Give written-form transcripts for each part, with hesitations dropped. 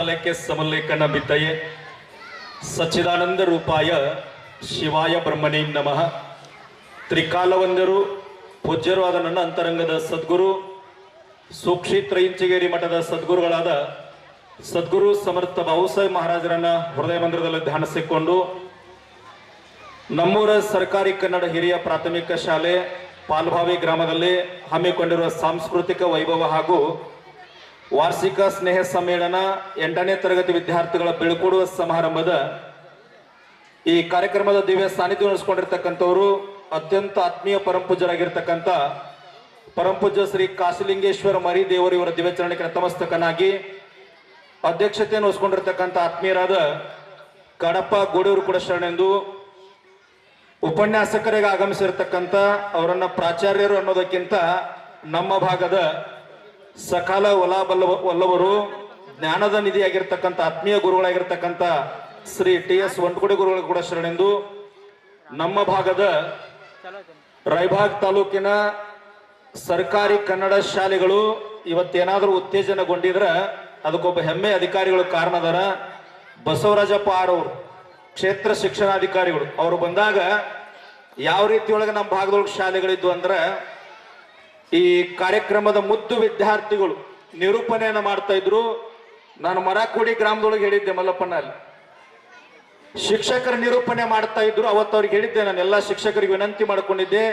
ಕಾಲಕ್ಕೆ ಸಮಲೇಖನ ಬಿದ್ದಯೇ ಸಚ್ಚಿದಾನಂದ ರೂಪಾಯ ಶಿವಾಯ ಬ್ರಹ್ಮಣೇ ನಮಃ. ತ್ರಿಕಾಲವಂದರು ಪೂಜ್ಯರು ಆದ ನನ್ನ ಅಂತರಂಗದ ಸದ್ಗುರು ಸೂಕ್ಷಿತ್ರ ಇಂಚಿಗೇರಿ ಮಠದ ಸದ್ಗುರುಗಳಾದ ಸದ್ಗುರು ಸಮರ್ಥ ಬಾಬುಸಾಹೇಬ್ ಮಹಾರಾಜರನ್ನ ಹೃದಯ ಮಂದಿರದಲ್ಲಿ ಧ್ಯಾನಿಸಿಕೊಂಡು ನಮ್ಮೂರ ಸರ್ಕಾರಿ ಕನ್ನಡ ಹಿರಿಯ ಪ್ರಾಥಮಿಕ ಶಾಲೆ ಪಾಲ್ಭಾವಿ ಗ್ರಾಮದಲ್ಲಿ ಹಮ್ಮಿಕೊಂಡಿರುವ ಸಾಂಸ್ಕೃತಿಕ ವೈಭವ ಹಾಗೂ ವಾರ್ಷಿಕ ಸ್ನೇಹ ಸಮ್ಮೇಳನ 8ನೇ ತರಗತಿ ವಿದ್ಯಾರ್ಥಿಗಳ ಬೀಳ್ಕೊಡುವ ಸಮಾರಂಭದ ಈ ಕಾರ್ಯಕ್ರಮದ ದಿವ್ಯ ಸಾನ್ನಿಧ್ಯ ನಡೆಸಿಕೊಂಡಿರ್ತಕ್ಕಂಥವರು ಅತ್ಯಂತ ಆತ್ಮೀಯ ಪರಂಪೂಜ್ಯರಾಗಿರ್ತಕ್ಕಂಥ ಪರಂಪೂಜ್ಯ ಶ್ರೀ ಕಾಶಿಲಿಂಗೇಶ್ವರ ಮರಿ ದೇವರು ಇವರ ದಿವ್ಯಚರಣಕ್ಕೆ ನತಮಸ್ತಕನಾಗಿ ಅಧ್ಯಕ್ಷತೆಯನ್ನು ವಹಿಸಿಕೊಂಡಿರ್ತಕ್ಕಂಥ ಆತ್ಮೀಯರಾದ ಕಡಪ ಗೋಡೂರು ಕೂಡ ಶರಣೆಂದು ಉಪನ್ಯಾಸಕರಿಗೆ ಆಗಮಿಸಿರ್ತಕ್ಕಂಥ ಅವರನ್ನ ಪ್ರಾಚಾರ್ಯರು ಅನ್ನೋದಕ್ಕಿಂತ ನಮ್ಮ ಭಾಗದ ಸಕಾಲ ವಲ್ಲವರು ಜ್ಞಾನದ ನಿಧಿಯಾಗಿರ್ತಕ್ಕಂಥ ಆತ್ಮೀಯ ಗುರುಗಳಾಗಿರ್ತಕ್ಕಂಥ ಶ್ರೀ ಟಿ.ಎಸ್. ವಂಟಗುಡಿ ಗುರುಗಳು ಕೂಡ ಶರಣೆಂದು ನಮ್ಮ ಭಾಗದ ರಾಯಬಾಗ್ ತಾಲೂಕಿನ ಸರ್ಕಾರಿ ಕನ್ನಡ ಶಾಲೆಗಳು ಇವತ್ತೇನಾದ್ರೂ ಉತ್ತೇಜನಗೊಂಡಿದ್ರೆ ಅದಕ್ಕೊಬ್ಬ ಹೆಮ್ಮೆ ಅಧಿಕಾರಿಗಳು ಕಾರಣದರ ಬಸವರಾಜಪ್ಪ ಆಡವರು ಕ್ಷೇತ್ರ ಶಿಕ್ಷಣಾಧಿಕಾರಿಗಳು ಅವರು ಬಂದಾಗ ಯಾವ ರೀತಿಯೊಳಗೆ ನಮ್ಮ ಭಾಗದೊಳಗೆ ಶಾಲೆಗಳಿದ್ದು ಅಂದ್ರೆ ಈ ಕಾರ್ಯಕ್ರಮದ ಮುದ್ದು ವಿದ್ಯಾರ್ಥಿಗಳು ನಿರೂಪಣೆಯನ್ನ ಮಾಡ್ತಾ ಇದ್ರು. ನಾನು ಮರಾಕೋಡಿ ಗ್ರಾಮದೊಳಗೆ ಹೇಳಿದ್ದೆ ಮಲ್ಲಪ್ಪನ ಅಲ್ಲಿ ಶಿಕ್ಷಕರ ನಿರೂಪಣೆ ಮಾಡ್ತಾ ಇದ್ರು. ಅವತ್ತು ಅವ್ರಿಗೆ ಹೇಳಿದ್ದೆ, ನಾನು ಎಲ್ಲ ಶಿಕ್ಷಕರಿಗೆ ವಿನಂತಿ ಮಾಡ್ಕೊಂಡಿದ್ದೆ,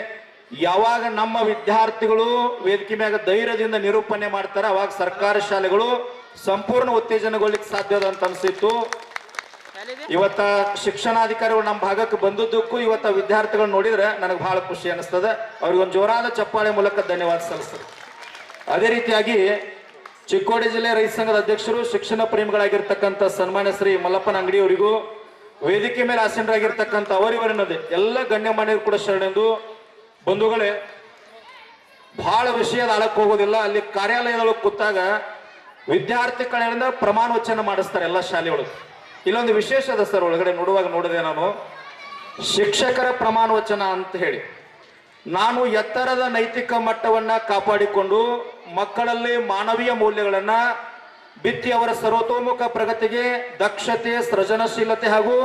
ಯಾವಾಗ ನಮ್ಮ ವಿದ್ಯಾರ್ಥಿಗಳು ವೇದಿಕೆ ಮ್ಯಾಗ ಧೈರ್ಯದಿಂದ ನಿರೂಪಣೆ ಮಾಡ್ತಾರೆ ಅವಾಗ ಸರ್ಕಾರಿ ಶಾಲೆಗಳು ಸಂಪೂರ್ಣ ಉತ್ತೇಜನಗೊಳ್ಳಿಕ್ಕೆ ಸಾಧ್ಯದ ಅಂತ ಅನ್ಸಿತ್ತು. ಇವತ್ತ ಶಿಕ್ಷಣಾಧಿಕಾರಿಗಳು ನಮ್ಮ ಭಾಗಕ್ಕೆ ಬಂದದ್ದಕ್ಕೂ ಇವತ್ತ ವಿದ್ಯಾರ್ಥಿಗಳು ನೋಡಿದ್ರೆ ನನಗೆ ಬಹಳ ಖುಷಿ ಅನಿಸ್ತದೆ. ಅವ್ರಿಗೆ ಒಂದು ಜೋರಾದ ಚಪ್ಪಾಳೆ ಮೂಲಕ ಧನ್ಯವಾದ ಸಲ್ಲಿಸ್ತದೆ. ಅದೇ ರೀತಿಯಾಗಿ ಚಿಕ್ಕೋಡಿ ಜಿಲ್ಲೆ ರೈತ ಸಂಘದ ಅಧ್ಯಕ್ಷರು ಶಿಕ್ಷಣ ಪ್ರೇಮಿಗಳಾಗಿರ್ತಕ್ಕಂಥ ಸನ್ಮಾನ್ಯ ಶ್ರೀ ಮಲ್ಲಪ್ಪನ ಅಂಗಡಿಯವರಿಗೂ ವೇದಿಕೆ ಮೇಲೆ ಆಸೀನರಾಗಿರ್ತಕ್ಕಂಥ ಅವರಿವರನ್ನದೇ ಎಲ್ಲ ಗಣ್ಯಮಾನ್ಯರು ಕೂಡ ಶರಣೆಂದು ಬಂಧುಗಳೇ, ಬಹಳ ವಿಷಯದ ಆಳಕ್ಕೆ ಹೋಗೋದಿಲ್ಲ. ಅಲ್ಲಿ ಕಾರ್ಯಾಲಯದೊಳಗೆ ಕೂತಾಗ ವಿದ್ಯಾರ್ಥಿ ಕಡೆಯಿಂದ ಪ್ರಮಾಣ ವಚನ ಮಾಡಿಸ್ತಾರೆ ಎಲ್ಲ ಶಾಲೆಯೊಳಗೆ. ಇಲ್ಲೊಂದು ವಿಶೇಷ ಅದ ಸರ್, ಒಳಗಡೆ ನೋಡುವಾಗ ನೋಡಿದೆ ನಾನು, ಶಿಕ್ಷಕರ ಪ್ರಮಾಣ ವಚನ ಅಂತ ಹೇಳಿ ನಾನು ಎತ್ತರದ ನೈತಿಕ ಮಟ್ಟವನ್ನ ಕಾಪಾಡಿಕೊಂಡು ಮಕ್ಕಳಲ್ಲಿ ಮಾನವೀಯ ಮೌಲ್ಯಗಳನ್ನ ಬಿತ್ತಿ ಅವರ ಸರ್ವತೋಮುಖ ಪ್ರಗತಿಗೆ ದಕ್ಷತೆ, ಸೃಜನಶೀಲತೆ ಹಾಗೂ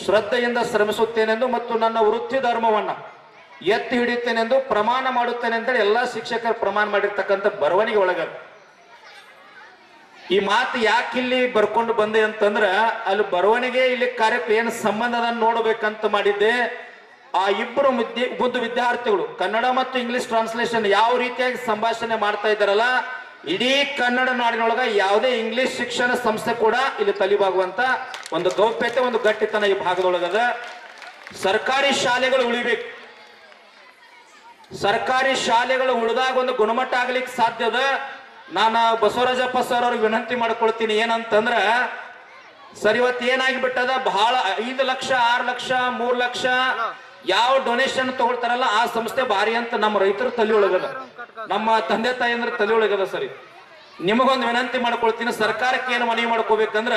ಶ್ರದ್ಧೆಯಿಂದ ಶ್ರಮಿಸುತ್ತೇನೆಂದು ಮತ್ತು ನನ್ನ ವೃತ್ತಿ ಧರ್ಮವನ್ನ ಎತ್ತಿ ಹಿಡಿಯುತ್ತೇನೆಂದು ಪ್ರಮಾಣ ಮಾಡುತ್ತೇನೆ ಅಂತೇಳಿ ಎಲ್ಲಾ ಶಿಕ್ಷಕರು ಪ್ರಮಾಣ ಮಾಡಿರ್ತಕ್ಕಂಥ ಬರವಣಿಗೆ ಒಳಗ ಈ ಮಾತು ಯಾಕೆ ಇಲ್ಲಿ ಬರ್ಕೊಂಡು ಬಂದೆ ಅಂತಂದ್ರ ಅಲ್ಲಿ ಬರವಣಿಗೆ ಇಲ್ಲಿ ಕಾರ್ಯಕ್ಕೆ ಏನು ಸಂಬಂಧ ಅದನ್ನು ನೋಡ್ಬೇಕಂತ ಮಾಡಿದ್ದೆ. ಆ ಇಬ್ಬರು ಮುದ್ದು ವಿದ್ಯಾರ್ಥಿಗಳು ಕನ್ನಡ ಮತ್ತು ಇಂಗ್ಲಿಷ್ ಟ್ರಾನ್ಸ್ಲೇಷನ್ ಯಾವ ರೀತಿಯಾಗಿ ಸಂಭಾಷಣೆ ಮಾಡ್ತಾ ಇದ್ದಾರಲ್ಲ, ಇಡೀ ಕನ್ನಡ ನಾಡಿನೊಳಗ ಯಾವುದೇ ಇಂಗ್ಲಿಷ್ ಶಿಕ್ಷಣ ಸಂಸ್ಥೆ ಕೂಡ ಇಲ್ಲಿ ತಲಿಬಾಗುವಂತ ಒಂದು ಗೌಪ್ಯತೆ, ಒಂದು ಗಟ್ಟಿತನ ಈ ಭಾಗದೊಳಗದ. ಸರ್ಕಾರಿ ಶಾಲೆಗಳು ಉಳಿಬೇಕು. ಸರ್ಕಾರಿ ಶಾಲೆಗಳು ಉಳಿದಾಗ ಒಂದು ಗುಣಮಟ್ಟ ಆಗ್ಲಿಕ್ಕೆ ಸಾಧ್ಯದ. ನಾನು ಬಸವರಾಜಪ್ಪ ಸರ್ ಅವ್ರಿಗೆ ವಿನಂತಿ ಮಾಡ್ಕೊಳ್ತೀನಿ, ಏನಂತಂದ್ರ ಸರ್ ಇವತ್ತು ಏನಾಗಿಬಿಟ್ಟದ, ಬಹಳ 5 ಲಕ್ಷ 6 ಲಕ್ಷ 3 ಲಕ್ಷ ಯಾವ ಡೊನೇಷನ್ ತಗೊಳ್ತಾರಲ್ಲ ಆ ಸಂಸ್ಥೆ ಭಾರಿ ಅಂತ ನಮ್ಮ ರೈತರ ತಲೆ ಒಳಗದ, ನಮ್ಮ ತಂದೆ ತಾಯಿಯಂದ್ರ ತಲೆ ಒಳಗದ. ಸರಿ, ನಿಮಗೊಂದು ವಿನಂತಿ ಮಾಡ್ಕೊಳ್ತೀನಿ, ಸರ್ಕಾರಕ್ಕೆ ಏನು ಮನವಿ ಮಾಡ್ಕೋಬೇಕಂದ್ರ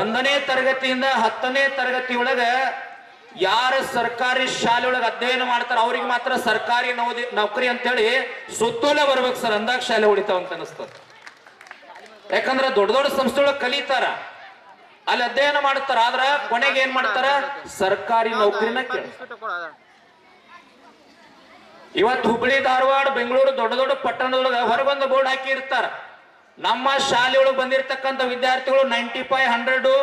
1ನೇ ತರಗತಿಯಿಂದ 10ನೇ ತರಗತಿ ಒಳಗ ಯಾರು ಸರ್ಕಾರಿ ಶಾಲೆ ಒಳಗೆ ಅಧ್ಯಯನ ಮಾಡ್ತಾರ ಅವ್ರಿಗೆ ಮಾತ್ರ ಸರ್ಕಾರಿ ನೌಕರಿ ಅಂತೇಳಿ ಸುತ್ತೋಲೆ ಬರ್ಬೇಕು ಸರ್, ಅಂದಾಗ ಶಾಲೆ ಹೊಡಿತಾವ ಅಂತ ಅನಿಸ್ತದ. ಯಾಕಂದ್ರೆ ದೊಡ್ಡ ದೊಡ್ಡ ಸಂಸ್ಥೆ ಒಳಗೆ ಕಲಿತಾರ, ಅಲ್ಲಿ ಅಧ್ಯಯನ ಮಾಡ್ತಾರ, ಆದ್ರ ಕೊನೆಗೆ ಏನ್ ಮಾಡ್ತಾರ, ಸರ್ಕಾರಿ ನೌಕರಿನ ಕೇಳ. ಇವತ್ತು ಹುಬ್ಬಳ್ಳಿ, ಧಾರವಾಡ, ಬೆಂಗಳೂರು ದೊಡ್ಡ ದೊಡ್ಡ ಪಟ್ಟಣದೊಳಗ ಹೊರಗೊಂದು ಬೋರ್ಡ್ ಹಾಕಿ ಇರ್ತಾರ, ನಮ್ಮ ಶಾಲೆ ಒಳಗೆ ಬಂದಿರತಕ್ಕಂಥ ವಿದ್ಯಾರ್ಥಿಗಳು 95, 100,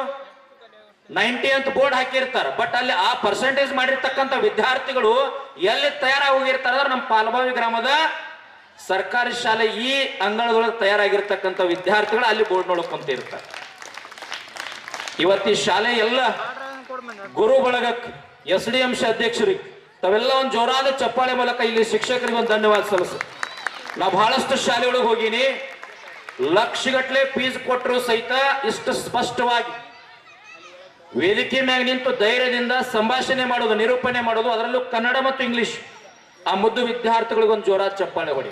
90 ಅಂತ ಬೋರ್ಡ್ ಹಾಕಿರ್ತಾರ. ಬಟ್ ಅಲ್ಲಿ ಆ ಪರ್ಸೆಂಟೇಜ್ ಮಾಡಿರ್ತಕ್ಕಂಥ ವಿದ್ಯಾರ್ಥಿಗಳು ಎಲ್ಲಿ ತಯಾರಾಗಿ ಹೋಗಿರ್ತಾರ ಅಂದ್ರೆ ನಮ್ಮ ಪಾಲ್ಭಾವಿ ಗ್ರಾಮದ ಸರ್ಕಾರಿ ಶಾಲೆ ಈ ಅಂಗಳದೊಳಗೆ ತಯಾರಾಗಿರ್ತಕ್ಕಂಥ ವಿದ್ಯಾರ್ಥಿಗಳು ಅಲ್ಲಿ ಬೋರ್ಡ್ ನೋಡಕ್ ಕುಂತಿರ್ತಾರೆ. ಇವತ್ತು ಈ ಶಾಲೆ ಎಲ್ಲ ಗುರು ಬಳಗಕ್ಕೆ SDMC ಅಧ್ಯಕ್ಷರಿಗೆ ತಾವೆಲ್ಲ ಒಂದು ಜೋರಾದ ಚಪ್ಪಾಳೆ ಮೂಲಕ ಇಲ್ಲಿ ಶಿಕ್ಷಕರಿಗೆ ಒಂದು ಧನ್ಯವಾದ ಸಲ್ಲಿಸ. ನಾ ಬಹಳಷ್ಟು ಶಾಲೆಗಳಿಗೆ ಹೋಗಿನಿ, ಲಕ್ಷಗಟ್ಲೆ ಫೀಸ್ ಕೊಟ್ಟರು ಸಹಿತ ಇಷ್ಟು ಸ್ಪಷ್ಟವಾಗಿ ವೇದಿಕೆ ಮ್ಯಾಗ ನಿಂತು ಧೈರ್ಯದಿಂದ ಸಂಭಾಷಣೆ ಮಾಡೋದು, ನಿರೂಪಣೆ ಮಾಡೋದು, ಅದರಲ್ಲೂ ಕನ್ನಡ ಮತ್ತು ಇಂಗ್ಲಿಷ್, ಆ ಮುದ್ದು ವಿದ್ಯಾರ್ಥಿಗಳಿಗೊಂದು ಜೋರಾದ ಚಪ್ಪಾಳೆ ಹೊಡಿ.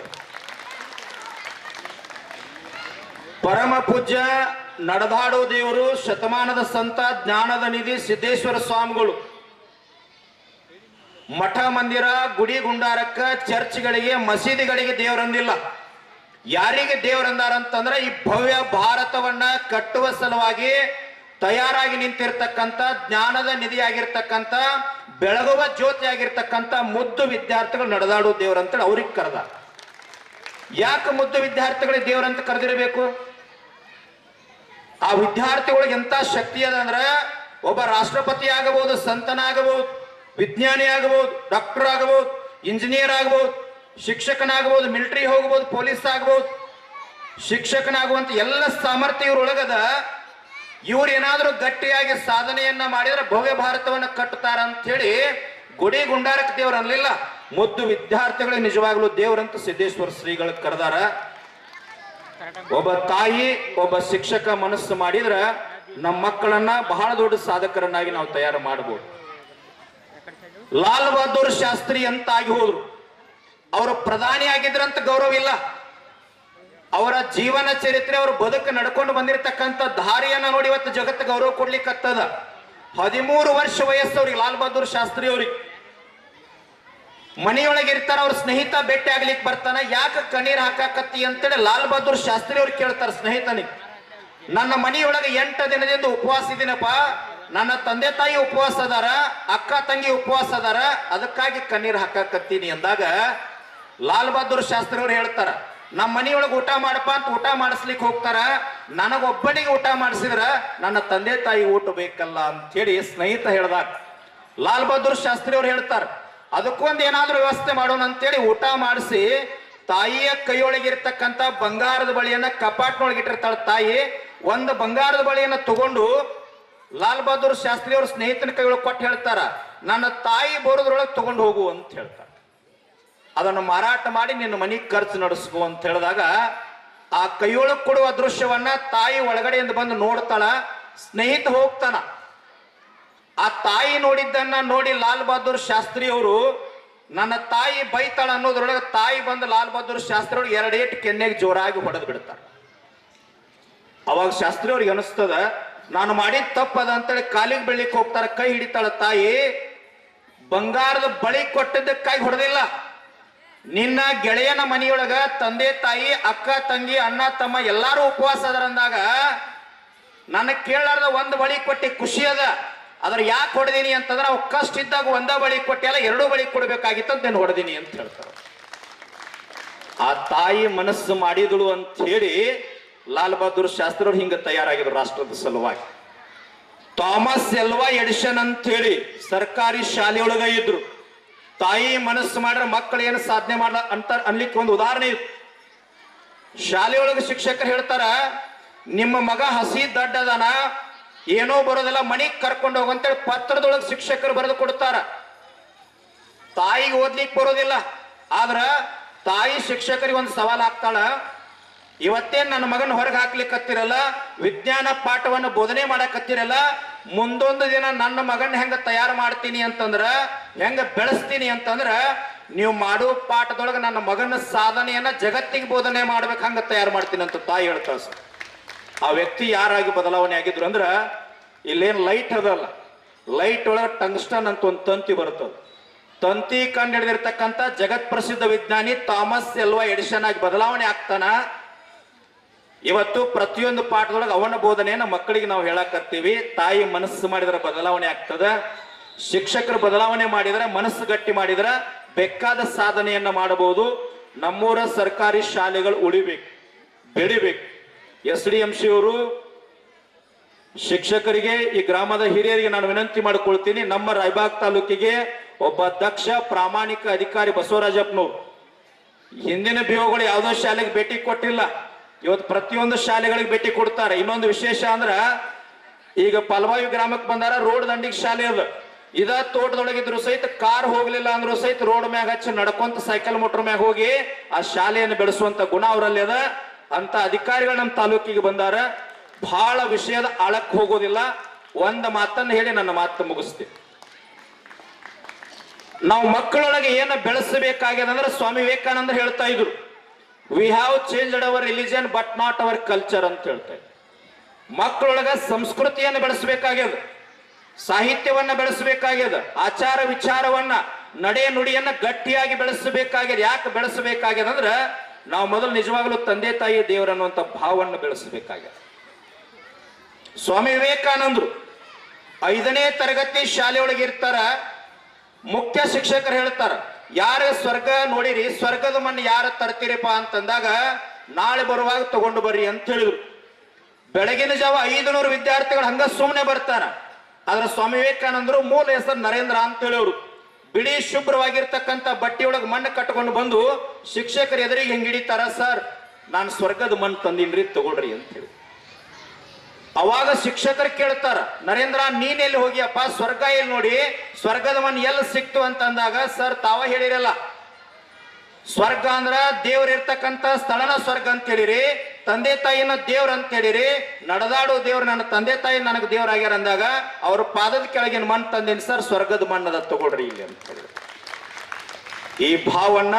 ಪರಮ ಪೂಜ್ಯ ನಡೆದಾಡೋ ದೇವರು, ಶತಮಾನದ ಸಂತ, ಜ್ಞಾನದ ನಿಧಿ ಸಿದ್ದೇಶ್ವರ ಸ್ವಾಮಿಗಳು ಮಠ ಮಂದಿರ, ಗುಡಿ ಗುಂಡಾರಕ್ಕ, ಚರ್ಚ್ಗಳಿಗೆ, ಮಸೀದಿಗಳಿಗೆ ದೇವರಂದಿಲ್ಲ. ಯಾರಿಗೆ ದೇವರಂದಾರ ಅಂತಂದ್ರೆ ಈ ಭವ್ಯ ಭಾರತವನ್ನ ಕಟ್ಟುವ ಸಲುವಾಗಿ ತಯಾರಾಗಿ ನಿಂತಿರ್ತಕ್ಕಂಥ ಜ್ಞಾನದ ನಿಧಿಯಾಗಿರ್ತಕ್ಕಂಥ ಬೆಳಗುವ ಜ್ಯೋತಿ ಆಗಿರ್ತಕ್ಕಂಥ ಮುದ್ದು ವಿದ್ಯಾರ್ಥಿಗಳು ನಡೆದಾಡು ದೇವರಂತೇಳಿ ಅವ್ರಿಗೆ ಕರೆದ. ಯಾಕೆ ಮುದ್ದು ವಿದ್ಯಾರ್ಥಿಗಳಿಗೆ ದೇವರಂತ ಕರೆದಿರಬೇಕು? ಆ ವಿದ್ಯಾರ್ಥಿಗಳಿಗೆ ಎಂತ ಶಕ್ತಿ ಅದ ಅಂದ್ರೆ ಒಬ್ಬ ರಾಷ್ಟ್ರಪತಿ ಆಗಬಹುದು, ಸಂತನಾಗಬಹುದು, ವಿಜ್ಞಾನಿ ಆಗಬಹುದು, ಡಾಕ್ಟರ್ ಆಗಬಹುದು, ಇಂಜಿನಿಯರ್ ಆಗಬಹುದು, ಶಿಕ್ಷಕನಾಗಬಹುದು, ಮಿಲಿಟರಿ ಹೋಗಬಹುದು, ಪೊಲೀಸ್ ಆಗಬಹುದು, ಶಿಕ್ಷಕನಾಗುವಂತ ಎಲ್ಲ ಸಾಮರ್ಥ್ಯ ಇವ್ರೊಳಗದ. ಇವ್ರು ಏನಾದ್ರೂ ಗಟ್ಟಿಯಾಗಿ ಸಾಧನೆಯನ್ನ ಮಾಡಿದ್ರೆ ಭವ್ಯ ಭಾರತವನ್ನ ಕಟ್ಟುತ್ತಾರ ಅಂತ ಹೇಳಿ ಗುಡಿ ಗುಂಡಾರಕ್ಕೆ ದೇವ್ರು ಅನ್ಲಿಲ್ಲ, ಮುದ್ದು ವಿದ್ಯಾರ್ಥಿಗಳಿಗೆ ನಿಜವಾಗ್ಲೂ ದೇವರಂತ ಸಿದ್ದೇಶ್ವರ ಶ್ರೀಗಳಿಗೆ ಕರೆದಾರ. ಒಬ್ಬ ತಾಯಿ ಒಬ್ಬ ಶಿಕ್ಷಕ ಮನಸ್ಸು ಮಾಡಿದ್ರ ನಮ್ಮ ಮಕ್ಕಳನ್ನ ಬಹಳ ದೊಡ್ಡ ಸಾಧಕರನ್ನಾಗಿ ನಾವು ತಯಾರು ಮಾಡಬಹುದು. ಲಾಲ್ ಬಹದ್ದೂರ್ ಶಾಸ್ತ್ರಿ ಅಂತ ಆಗಿ ಹೋದ್ರು. ಅವರು ಪ್ರಧಾನಿ ಆಗಿದ್ರಂತ ಗೌರವ ಇಲ್ಲ. ಅವರ ಜೀವನ ಚರಿತ್ರೆ, ಅವ್ರ ಬದುಕು ನಡ್ಕೊಂಡು ಬಂದಿರತಕ್ಕಂಥ ದಾರಿಯನ್ನ ನೋಡಿ ಇವತ್ತು ಜಗತ್ತು ಗೌರವ ಕೊಡ್ಲಿಕ್ಕತ್ತದ. 13 ವರ್ಷ ವಯಸ್ಸು ಅವ್ರಿಗೆ, ಲಾಲ್ ಬಹದ್ದೂರ್ ಶಾಸ್ತ್ರಿ ಅವ್ರಿಗೆ. ಮನೆಯೊಳಗೆ ಇರ್ತಾರ, ಅವ್ರ ಸ್ನೇಹಿತ ಭೇಟಿ ಆಗ್ಲಿಕ್ಕೆ ಬರ್ತಾನ. ಯಾಕೆ ಕಣ್ಣೀರ್ ಹಾಕಾಕತ್ತಿ ಅಂತೇಳಿ ಲಾಲ್ ಬಹದ್ದೂರ್ ಶಾಸ್ತ್ರಿ ಅವ್ರು ಕೇಳ್ತಾರ ಸ್ನೇಹಿತನಿಗೆ. ನನ್ನ ಮನೆಯೊಳಗೆ 8 ದಿನದಿಂದ ಉಪವಾಸ ಇದೀನಪ್ಪ, ನನ್ನ ತಂದೆ ತಾಯಿ ಉಪವಾಸ ಅದಾರ, ಅಕ್ಕ ತಂಗಿ ಉಪವಾಸ ಅದಾರ, ಅದಕ್ಕಾಗಿ ಕಣ್ಣೀರ್ ಹಾಕಾಕತ್ತೀನಿ ಅಂದಾಗ ಲಾಲ್ ಬಹದ್ದೂರ್ ಶಾಸ್ತ್ರಿ ಅವ್ರು ಹೇಳ್ತಾರ, ನಮ್ಮ ಮನೆಯೊಳಗೆ ಊಟ ಮಾಡಪ್ಪ ಅಂತ ಊಟ ಮಾಡಿಸ್ಲಿಕ್ಕೆ ಹೋಗ್ತಾರ, ನನಗೊಬ್ಬನಿಗೆ ಊಟ ಮಾಡಿಸಿದ್ರ ನನ್ನ ತಂದೆ ತಾಯಿ ಊಟ ಬೇಕಲ್ಲ ಅಂತ ಹೇಳಿ ಸ್ನೇಹಿತ ಹೇಳ್ದಾಗ ಲಾಲ್ ಬಹದ್ದೂರ್ ಶಾಸ್ತ್ರಿ ಅವ್ರು ಹೇಳ್ತಾರ, ಅದಕ್ಕೊಂದು ಏನಾದ್ರೂ ವ್ಯವಸ್ಥೆ ಮಾಡೋಣ ಅಂತೇಳಿ ಊಟ ಮಾಡಿಸಿ ತಾಯಿಯ ಕೈಯೊಳಗಿರ್ತಕ್ಕಂಥ ಬಂಗಾರದ ಬಳಿಯನ್ನ ಕಪಾಟ್ನೊಳಗಿಟ್ಟಿರ್ತಾಳ ತಾಯಿ. ಒಂದು ಬಂಗಾರದ ಬಳಿಯನ್ನ ತಗೊಂಡು ಲಾಲ್ ಬಹದ್ದೂರ್ ಶಾಸ್ತ್ರಿ ಅವ್ರ ಸ್ನೇಹಿತನ ಕೈಯೊಳಗೆ ಕೊಟ್ಟು ಹೇಳ್ತಾರ, ನನ್ನ ತಾಯಿ ಬರೋದ್ರೊಳಗೆ ತಗೊಂಡು ಹೋಗು ಅಂತ ಹೇಳ್ತಾರ. ಅದನ್ನು ಮಾರಾಟ ಮಾಡಿ ನಿನ್ನ ಮನೆಗೆ ಖರ್ಚು ನಡೆಸ್ಕೋ ಅಂತ ಹೇಳಿದಾಗ ಆ ಕೈಯೊಳಗೆ ಕೊಡುವ ದೃಶ್ಯವನ್ನ ತಾಯಿ ಒಳಗಡೆಯಿಂದ ಬಂದು ನೋಡ್ತಾಳ. ಸ್ನೇಹಿತ ಹೋಗ್ತಾನ. ಆ ತಾಯಿ ನೋಡಿದ್ದನ್ನ ನೋಡಿ ಲಾಲ್ ಬಹದ್ದೂರ್ ಶಾಸ್ತ್ರಿ ಅವರು ನನ್ನ ತಾಯಿ ಬೈತಾಳ ಅನ್ನೋದ್ರೊಳಗೆ ತಾಯಿ ಬಂದು ಲಾಲ್ ಬಹದ್ದೂರ್ ಶಾಸ್ತ್ರಿ ಅವ್ರಿಗೆ 2 ಏಟು ಕೆನ್ನೆಗೆ ಜೋರಾಗಿ ಹೊಡೆದು ಬಿಡ್ತಾರ. ಅವಾಗ ಶಾಸ್ತ್ರಿ ಅವ್ರಿಗೆ ಅನಿಸ್ತದ, ನಾನು ಮಾಡಿದ ತಪ್ಪದ ಅಂತೇಳಿ ಕಾಲಿಗೆ ಬೀಳ್ಲಿಕ್ಕೆ ಹೋಗ್ತಾರ. ಕೈ ಹಿಡಿತಾಳ ತಾಯಿ. ಬಂಗಾರದ ಬಳಿ ಕೊಟ್ಟಿದ್ದಕ್ಕಾಗಿ ಹೊಡೆದಿಲ್ಲ, ನಿನ್ನ ಗೆಳೆಯನ ಮನೆಯೊಳಗ ತಂದೆ ತಾಯಿ ಅಕ್ಕ ತಂಗಿ ಅಣ್ಣ ತಮ್ಮ ಎಲ್ಲಾರು ಉಪವಾಸ ಅದರಂದಾಗ ನನ್ನ ಕೇಳಾರ್ದ ಒಂದು ಬಳಿ ಕೊಟ್ಟಿ ಖುಷಿ ಅದ, ಅದ್ರ ಯಾಕೆ ಹೊಡೆದೀನಿ ಅಂತಂದ್ರೆ ಅವ್ ಕಷ್ಟ ಇದ್ದಾಗ ಒಂದ ಬಳಿ ಕೊಟ್ಟಿ ಅಲ್ಲ 2 ಬಳಿ ಕೊಡ್ಬೇಕಾಗಿತ್ತು ಅಂತ ನಾನು ಹೊಡೆದೀನಿ ಅಂತ ಹೇಳ್ತಾರ. ಆ ತಾಯಿ ಮನಸ್ಸು ಮಾಡಿದಳು ಅಂತ ಹೇಳಿ ಲಾಲ್ ಬಹದ್ದೂರ್ ಶಾಸ್ತ್ರಿ ಅವ್ರು ಹಿಂಗ ತಯಾರಾಗಿದ್ರು ರಾಷ್ಟ್ರದ ಸಲುವಾಗಿ. ಥಾಮಸ್ ಎಲ್ವಾ ಎಡಿಸನ್ ಅಂತ ಹೇಳಿ ಸರ್ಕಾರಿ ಶಾಲೆಯೊಳಗ ಇದ್ರು. ತಾಯಿ ಮನಸ್ಸು ಮಾಡ್ರೆ ಮಕ್ಕಳು ಏನು ಸಾಧನೆ ಮಾಡ ಅಂತ ಅನ್ಲಿಕ್ಕೆ ಒಂದು ಉದಾಹರಣೆ ಇತ್ತು. ಶಾಲೆಯೊಳಗೆ ಶಿಕ್ಷಕರು ಹೇಳ್ತಾರ, ನಿಮ್ಮ ಮಗ ಹಸಿ ದಡ್ಡದನ, ಏನೋ ಬರೋದಿಲ್ಲ, ಮನಿಗ್ ಕರ್ಕೊಂಡು ಹೋಗಂತೇಳಿ ಪತ್ರದೊಳಗೆ ಶಿಕ್ಷಕರು ಬರೆದು ಕೊಡ್ತಾರ. ತಾಯಿಗೆ ಓದ್ಲಿಕ್ಕೆ ಬರೋದಿಲ್ಲ. ಆದ್ರ ತಾಯಿ ಶಿಕ್ಷಕರಿಗೆ ಒಂದು ಸವಾಲ್ ಹಾಕ್ತಾಳ, ಇವತ್ತೇನ್ ನನ್ನ ಮಗನ ಹೊರಗೆ ಹಾಕ್ಲಿಕ್ಕತ್ತಿರಲ್ಲ, ವಿಜ್ಞಾನ ಪಾಠವನ್ನು ಬೋಧನೆ ಮಾಡಕತ್ತಿರಲ್ಲ, ಮುಂದೊಂದು ದಿನ ನನ್ನ ಮಗನ ಹೆಂಗ ತಯಾರು ಮಾಡ್ತೀನಿ ಅಂತಂದ್ರ, ಹೆಂಗ ಬೆಳೆಸ್ತೀನಿ ಅಂತಂದ್ರ ನೀವು ಮಾಡುವ ಪಾಠದೊಳಗೆ ನನ್ನ ಮಗನ ಸಾಧನೆಯನ್ನ ಜಗತ್ತಿಗೆ ಬೋಧನೆ ಮಾಡ್ಬೇಕು, ಹಂಗ ತಯಾರು ಮಾಡ್ತೀನಿ ಅಂತ ತಾಯಿ ಹೇಳ್ತಾಳ. ಆ ವ್ಯಕ್ತಿ ಯಾರಾಗಿ ಬದಲಾವಣೆ ಆಗಿದ್ರು ಅಂದ್ರ, ಇಲ್ಲೇನ್ ಲೈಟ್ ಅದಲ್ಲ, ಲೈಟ್ ಒಳಗೆ ಟಂಗ್ಸ್ಟನ್ ಅಂತ ಒಂದು ತಂತಿ ಬರ್ತದ. ತಂತಿ ಕಂಡು ಹಿಡಿದಿರ್ತಕ್ಕಂಥ ಜಗತ್ ಪ್ರಸಿದ್ಧ ವಿಜ್ಞಾನಿ ಥಾಮಸ್ ಎಲ್ವಾ ಎಡಿಸನ್ ಆಗಿ ಬದಲಾವಣೆ ಆಗ್ತಾನ. ಇವತ್ತು ಪ್ರತಿಯೊಂದು ಪಾಠದೊಳಗೆ ಅವನ ಬೋಧನೆಯನ್ನ ಮಕ್ಕಳಿಗೆ ನಾವು ಹೇಳಕತ್ತೀವಿ. ತಾಯಿ ಮನಸ್ಸು ಮಾಡಿದ್ರೆ ಬದಲಾವಣೆ ಆಗ್ತದ, ಶಿಕ್ಷಕರು ಬದಲಾವಣೆ ಮಾಡಿದ್ರೆ, ಮನಸ್ಸು ಗಟ್ಟಿ ಮಾಡಿದ್ರೆ ಬೇಕಾದ ಸಾಧನೆಯನ್ನ ಮಾಡಬಹುದು. ನಮ್ಮೂರ ಸರ್ಕಾರಿ ಶಾಲೆಗಳು ಉಳಿಬೇಕು, ಬೆಳಿಬೇಕು. SDMC ಅವರು ಶಿಕ್ಷಕರಿಗೆ, ಈ ಗ್ರಾಮದ ಹಿರಿಯರಿಗೆ ನಾನು ವಿನಂತಿ ಮಾಡಿಕೊಳ್ತೀನಿ, ನಮ್ಮ ರಾಯಬಾಗ್ ತಾಲೂಕಿಗೆ ಒಬ್ಬ ದಕ್ಷ ಪ್ರಾಮಾಣಿಕ ಅಧಿಕಾರಿ ಬಸವರಾಜಪ್ಪನವರು. ಹಿಂದಿನ ಬಿಒಗಳು ಯಾವುದೋ ಶಾಲೆಗೆ ಭೇಟಿ ಕೊಟ್ಟಿಲ್ಲ, ಇವತ್ತು ಪ್ರತಿಯೊಂದು ಶಾಲೆಗಳಿಗೆ ಭೇಟಿ ಕೊಡ್ತಾರೆ. ಇನ್ನೊಂದು ವಿಶೇಷ ಅಂದ್ರ, ಈಗ ಪಲ್ವಾಯು ಗ್ರಾಮಕ್ಕೆ ಬಂದಾರ, ರೋಡ್ ದಂಡಿಗೆ ಶಾಲೆ ಅದ. ಇದ ತೋಟದೊಳಗಿದ್ರು ಸಹಿತ ಕಾರ್ ಹೋಗ್ಲಿಲ್ಲ ಅಂದ್ರೂ ಸಹಿತ ರೋಡ್ ಮ್ಯಾಗ ಹಚ್ಚಿ ನಡ್ಕೊಂತ ಸೈಕಲ್ ಮೋಟರ್ ಮ್ಯಾಗ ಹೋಗಿ ಆ ಶಾಲೆಯನ್ನು ಬೆಳೆಸುವಂತ ಗುಣ ಅವರಲ್ಲಿ ಅದ. ಅಂತ ಅಧಿಕಾರಿಗಳು ನಮ್ಮ ತಾಲೂಕಿಗೆ ಬಂದಾರ. ಬಹಳ ವಿಷಯದ ಆಳಕ್ಕೆ ಹೋಗೋದಿಲ್ಲ, ಒಂದು ಮಾತನ್ನು ಹೇಳಿ ನನ್ನ ಮಾತು ಮುಗಿಸ್ತೀನಿ. ನಾವು ಮಕ್ಕಳೊಳಗೆ ಏನು ಬೆಳೆಸಬೇಕಾಗ್ಯದ ಅಂದ್ರೆ ಸ್ವಾಮಿ ವಿವೇಕಾನಂದ ಹೇಳ್ತಾ ಇದ್ರು, we have changed our religion but not our culture ಅಂತ ಹೇಳ್ತಾ ಇದ್ರು. ಮಕ್ಕಳೊಳಗ ಸಂಸ್ಕೃತಿಯನ್ನು ಬೆಳೆಸಬೇಕಾಗ್ಯದ, ಸಾಹಿತ್ಯವನ್ನ ಬೆಳೆಸಬೇಕಾಗ್ಯದ, ಆಚಾರ ವಿಚಾರವನ್ನ, ನಡೆ ನುಡಿಯನ್ನ ಗಟ್ಟಿಯಾಗಿ ಬೆಳೆಸಬೇಕಾಗ್ಯದ. ಯಾಕೆ ಬೆಳೆಸಬೇಕಾಗ್ಯದ ಅಂದ್ರ ನಾವು ಮೊದಲು ನಿಜವಾಗಲೂ ತಂದೆ ತಾಯಿ ದೇವರನ್ನುವಂಥ ಭಾವವನ್ನು ಬೆಳೆಸಬೇಕಾಗಿದೆ. ಸ್ವಾಮಿ ವಿವೇಕಾನಂದರು 5ನೇ ತರಗತಿ ಶಾಲೆಯೊಳಗೆ ಇರ್ತಾರ. ಮುಖ್ಯ ಶಿಕ್ಷಕರು ಹೇಳ್ತಾರ, ಯಾರು ಸ್ವರ್ಗ ನೋಡಿರಿ, ಸ್ವರ್ಗದ ಮಣ್ಣು ಯಾರು ತರ್ತೀರಿಪ್ಪ ಅಂತಂದಾಗ ನಾಳೆ ಬರುವಾಗ ತಗೊಂಡು ಬರ್ರಿ ಅಂತ ಹೇಳಿದ್ರು. ಬೆಳಗಿನ ಜಾವ 500 ವಿದ್ಯಾರ್ಥಿಗಳು ಹಂಗ ಸುಮ್ಮನೆ ಬರ್ತಾರ. ಆದ್ರೆ ಸ್ವಾಮಿ ವಿವೇಕಾನಂದರು ಮೂಲ ಹೆಸರು ನರೇಂದ್ರ ಅಂತ ಹೇಳೋರು. ಬಿಳಿ ಶುಭ್ರವಾಗಿರ್ತಕ್ಕಂಥ ಬಟ್ಟೆಯೊಳಗೆ ಮಣ್ಣು ಕಟ್ಕೊಂಡು ಬಂದು ಶಿಕ್ಷಕರ ಎದುರಿಗೆ ಹೆಂಗ್ ಹಿಡಿತಾರ, ಸರ್ ನಾನು ಸ್ವರ್ಗದ ಮಣ್ಣು ತಂದಿನ್ರಿ ತಗೊಳ್ರಿ ಅಂತ ಹೇಳಿ. ಅವಾಗ ಶಿಕ್ಷಕರು ಕೇಳ್ತಾರ, ನರೇಂದ್ರ ನೀನ್ ಎಲ್ಲಿ ಹೋಗಿಯಪ್ಪ, ಸ್ವರ್ಗ ಎಲ್ಲಿ ನೋಡಿ, ಸ್ವರ್ಗದ ಮಣ್ಣು ಎಲ್ಲಿ ಸಿಕ್ತು ಅಂತ ಅಂದಾಗ, ಸರ್ ತಾವ ಹೇಳಿರಲ್ಲ, ಸ್ವರ್ಗ ಅಂದ್ರ ದೇವ್ರ ಇರ್ತಕ್ಕಂಥ ಸ್ಥಳನ ಸ್ವರ್ಗ ಅಂತ ಹೇಳಿರಿ, ತಂದೆ ತಾಯಿನ ದೇವ್ರ ಅಂತ ಹೇಳಿರಿ, ನಡೆದಾಡೋ ದೇವ್ರ ನನ್ನ ತಂದೆ ತಾಯಿ ನನಗೆ ದೇವ್ರಾಗ್ಯಾರ ಅಂದಾಗ ಅವ್ರ ಪಾದದ ಕೆಳಗಿನ ಮಣ್ಣು ತಂದೇನಿ ಸರ್, ಸ್ವರ್ಗದ ಮಣ್ಣದ ತಗೊಳ್ರಿ ಇಲ್ಲಿ ಅಂತ ಹೇಳಿ. ಈ ಭಾವನ್ನ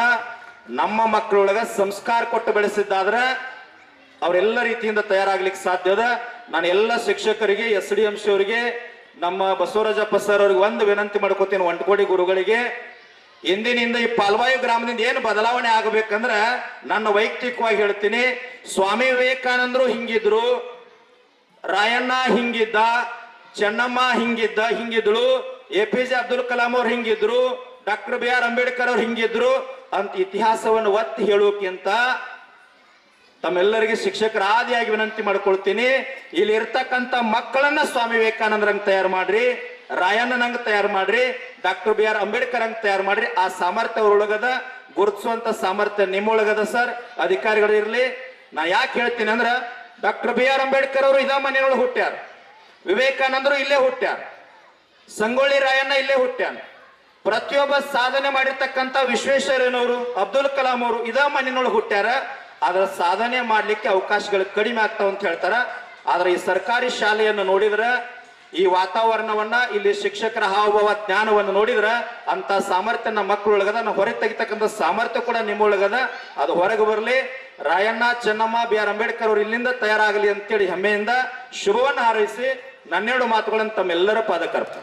ನಮ್ಮ ಮಕ್ಕಳೊಳಗ ಸಂಸ್ಕಾರ ಕೊಟ್ಟು ಬೆಳೆಸಿದ್ದಾದ್ರೆ ಅವರೆಲ್ಲ ರೀತಿಯಿಂದ ತಯಾರಾಗ್ಲಿಕ್ಕೆ ಸಾಧ್ಯದ. ನಾನು ಎಲ್ಲ ಶಿಕ್ಷಕರಿಗೆ, SDMC ಅವರಿಗೆ, ನಮ್ಮ ಬಸವರಾಜಪ್ಪ ಸರ್ ಅವ್ರಿಗೆ ಒಂದು ವಿನಂತಿ ಮಾಡ್ಕೋತೀನಿ, ಒಂಟಕೋಡಿ ಗುರುಗಳಿಗೆ, ಇಂದಿನಿಂದ ಈ ಪಾಲ್ವಾಯು ಗ್ರಾಮದಿಂದ ಏನು ಬದಲಾವಣೆ ಆಗಬೇಕಂದ್ರ ನನ್ನ ವೈಯಕ್ತಿಕವಾಗಿ ಹೇಳ್ತೀನಿ, ಸ್ವಾಮಿ ವಿವೇಕಾನಂದರು ಹಿಂಗಿದ್ರು, ರಾಯಣ್ಣ ಹಿಂಗಿದ್ದ, ಚೆನ್ನಮ್ಮ ಹಿಂಗಿದ್ಳು, APJ ಅಬ್ದುಲ್ ಕಲಾಂ ಅವ್ರು ಹಿಂಗಿದ್ರು, ಡಾಕ್ಟರ್ BR ಅಂಬೇಡ್ಕರ್ ಅವ್ರು ಹಿಂಗಿದ್ರು ಅಂತ ಇತಿಹಾಸವನ್ನು ಒತ್ತಿ ಹೇಳೋಕ್ಕಿಂತ ತಮ್ಮೆಲ್ಲರಿಗೆ ಶಿಕ್ಷಕರ ಆದಿಯಾಗಿ ವಿನಂತಿ ಮಾಡ್ಕೊಳ್ತೀನಿ, ಇಲ್ಲಿ ಇರ್ತಕ್ಕಂಥ ಮಕ್ಕಳನ್ನ ಸ್ವಾಮಿ ವಿವೇಕಾನಂದರಂಗ್ ತಯಾರು ಮಾಡ್ರಿ, ರಾಯಣ್ಣನಂಗ್ ತಯಾರು ಮಾಡ್ರಿ, ಡಾಕ್ಟರ್ BR ಅಂಬೇಡ್ಕರ್ ಅಂಗ್ ತಯಾರು ಮಾಡ್ರಿ. ಆ ಸಾಮರ್ಥ್ಯ ಅವ್ರೊಳಗದ, ಗುರುತಿಸುವಂತ ಸಾಮರ್ಥ್ಯ ನಿಮ್ಮೊಳಗದ ಸರ್. ಅಧಿಕಾರಿಗಳು ಇರ್ಲಿ. ನಾ ಯಾಕೆ ಹೇಳ್ತೀನಿ ಅಂದ್ರ, ಡಾಕ್ಟರ್ BR ಅಂಬೇಡ್ಕರ್ ಅವರು ಇದ ಮನೆಯೊಳಗೆ ಹುಟ್ಟ್ಯಾರ, ವಿವೇಕಾನಂದರು ಇಲ್ಲೇ ಹುಟ್ಟ್ಯಾರ, ಸಂಗೊಳ್ಳಿ ರಾಯಣ್ಣ ಇಲ್ಲೇ ಹುಟ್ಟ್ಯಾನ, ಪ್ರತಿಯೊಬ್ಬ ಸಾಧನೆ ಮಾಡಿರ್ತಕ್ಕಂಥ ವಿಶ್ವೇಶ್ವರಯ್ಯನವರು, ಅಬ್ದುಲ್ ಕಲಾಂ ಅವರು ಇದ ಮನೆಯೊಳಗೆ ಹುಟ್ಟ್ಯಾರ. ಆದ್ರ ಸಾಧನೆ ಮಾಡ್ಲಿಕ್ಕೆ ಅವಕಾಶಗಳು ಕಡಿಮೆ ಆಗ್ತಾವ ಅಂತ ಹೇಳ್ತಾರ. ಆದ್ರೆ ಈ ಸರ್ಕಾರಿ ಶಾಲೆಯನ್ನು ನೋಡಿದ್ರ, ಈ ವಾತಾವರಣವನ್ನ, ಇಲ್ಲಿ ಶಿಕ್ಷಕರ ಹಾವಭಾವ ಜ್ಞಾನವನ್ನು ನೋಡಿದ್ರ ಅಂತ ಸಾಮರ್ಥ್ಯ ನಮ್ಮ ಮಕ್ಕಳೊಳಗದ. ನಾವು ಹೊರಗೆ ತೆಗಿತಕ್ಕಂಥ ಸಾಮರ್ಥ್ಯ ಕೂಡ ನಿಮ್ಮೊಳಗದ. ಅದು ಹೊರಗೆ ಬರಲಿ. ರಾಯಣ್ಣ, ಚೆನ್ನಮ್ಮ, BR ಅಂಬೇಡ್ಕರ್ ಅವರು ಇಲ್ಲಿಂದ ತಯಾರಾಗಲಿ ಅಂತೇಳಿ ಹೆಮ್ಮೆಯಿಂದ ಶುಭವನ್ನು ಹಾರೈಸಿ ನನ್ನೆರಡು ಮಾತುಗಳನ್ನು ತಮ್ಮೆಲ್ಲರ ಪಾದಕರ್ತ.